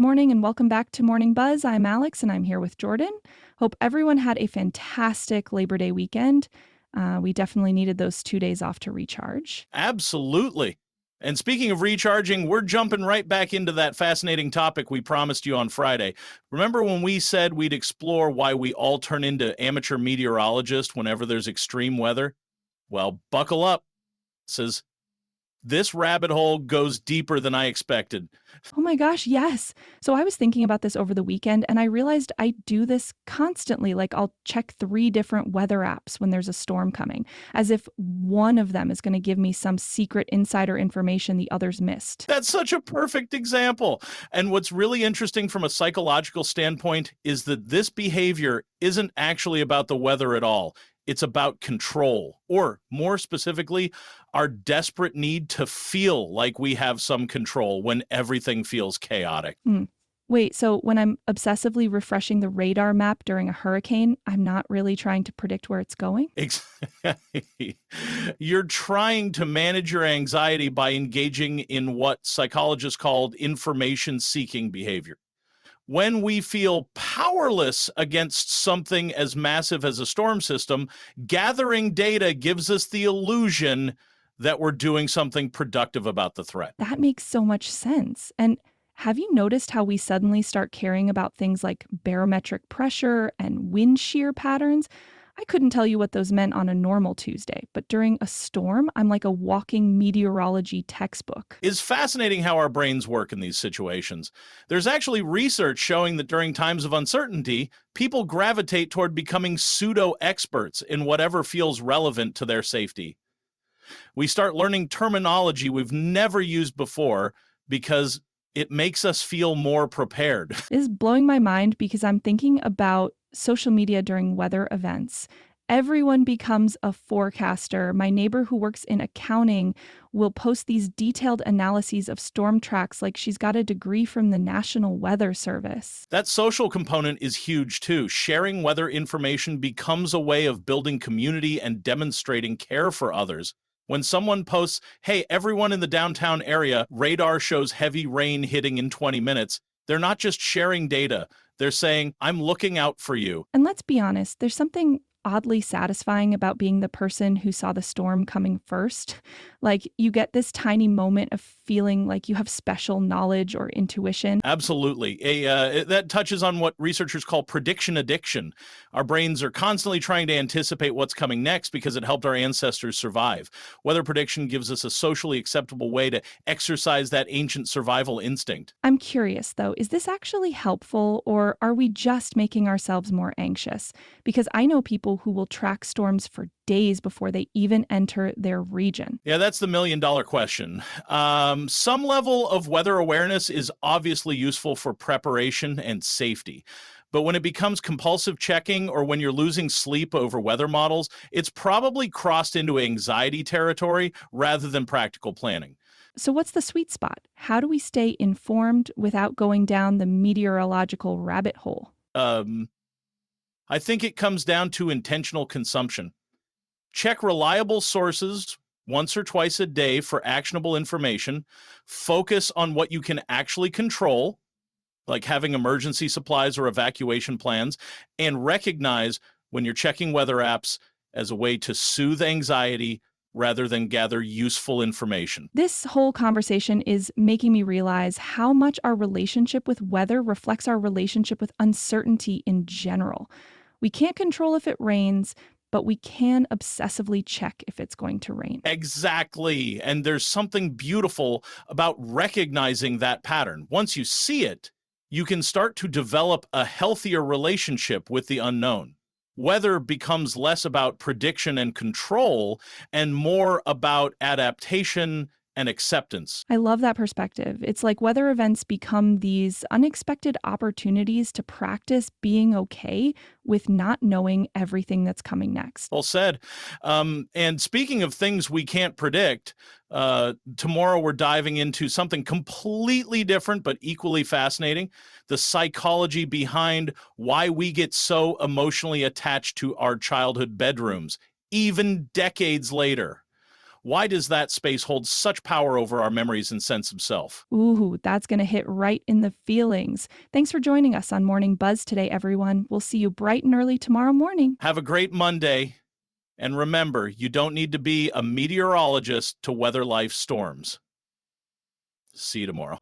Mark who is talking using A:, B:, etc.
A: morning and welcome back to Morning Buzz. I'm Alex and I'm here with Jordan. Hope everyone had a fantastic Labor Day weekend. We definitely needed those 2 days off to recharge.
B: Absolutely. And speaking of recharging, we're jumping right back into that fascinating topic we promised you on Friday. Remember when we said we'd explore why we all turn into amateur meteorologists whenever there's extreme weather? Well, buckle up. Says this rabbit hole goes deeper than I expected.
A: Oh my gosh, yes. So I was thinking about this over the weekend and I realized I do this constantly. Like I'll check 3 different weather apps when there's a storm coming, as if one of them is going to give me some secret insider information the others missed.
B: That's such a perfect example. And what's really interesting from a psychological standpoint is that this behavior isn't actually about the weather at all. It's about control, or more specifically, our desperate need to feel like we have some control when everything feels chaotic.
A: Wait, so when I'm obsessively refreshing the radar map during a hurricane, I'm not really trying to predict where it's going?
B: Exactly. You're trying to manage your anxiety by engaging in what psychologists called information-seeking behavior. When we feel powerless against something as massive as a storm system, gathering data gives us the illusion that we're doing something productive about the threat.
A: That makes so much sense. And have you noticed how we suddenly start caring about things like barometric pressure and wind shear patterns? I couldn't tell you what those meant on a normal Tuesday, but during a storm, I'm like a walking meteorology textbook.
B: It's fascinating how our brains work in these situations. There's actually research showing that during times of uncertainty, people gravitate toward becoming pseudo-experts in whatever feels relevant to their safety. We start learning terminology we've never used before because it makes us feel more prepared.
A: It is blowing my mind because I'm thinking about social media during weather events. Everyone becomes a forecaster. My neighbor who works in accounting will post these detailed analyses of storm tracks like she's got a degree from the National Weather Service.
B: That social component is huge too. Sharing weather information becomes a way of building community and demonstrating care for others. When someone posts, hey, everyone in the downtown area, radar shows heavy rain hitting in 20 minutes, they're not just sharing data. They're saying, I'm looking out for you.
A: And let's be honest, there's something oddly satisfying about being the person who saw the storm coming first. Like you get this tiny moment of feeling like you have special knowledge or intuition.
B: Absolutely. That touches on what researchers call prediction addiction. Our brains are constantly trying to anticipate what's coming next because it helped our ancestors survive. Weather prediction gives us a socially acceptable way to exercise that ancient survival instinct.
A: I'm curious though, is this actually helpful or are we just making ourselves more anxious? Because I know people who will track storms for days before they even enter their region.
B: Yeah, that's the million-dollar question. Some level of weather awareness is obviously useful for preparation and safety. But when it becomes compulsive checking or when you're losing sleep over weather models, it's probably crossed into anxiety territory rather than practical planning.
A: So, what's the sweet spot? How do we stay informed without going down the meteorological rabbit hole?
B: I think it comes down to intentional consumption. Check reliable sources once or twice a day for actionable information. Focus on what you can actually control, like having emergency supplies or evacuation plans, and recognize when you're checking weather apps as a way to soothe anxiety rather than gather useful information.
A: This whole conversation is making me realize how much our relationship with weather reflects our relationship with uncertainty in general. We can't control if it rains, but we can obsessively check if it's going to rain.
B: Exactly. And there's something beautiful about recognizing that pattern. Once you see it, you can start to develop a healthier relationship with the unknown. Weather becomes less about prediction and control and more about adaptation and acceptance.
A: I love that perspective. It's like weather events become these unexpected opportunities to practice being okay with not knowing everything that's coming next.
B: Well said. And speaking of things we can't predict, tomorrow we're diving into something completely different but equally fascinating: the psychology behind why we get so emotionally attached to our childhood bedrooms, even decades later. Why does that space hold such power over our memories and sense of self?
A: Ooh, that's going to hit right in the feelings. Thanks for joining us on Morning Buzz today, everyone. We'll see you bright and early tomorrow morning.
B: Have a great Monday. And remember, you don't need to be a meteorologist to weather life's storms. See you tomorrow.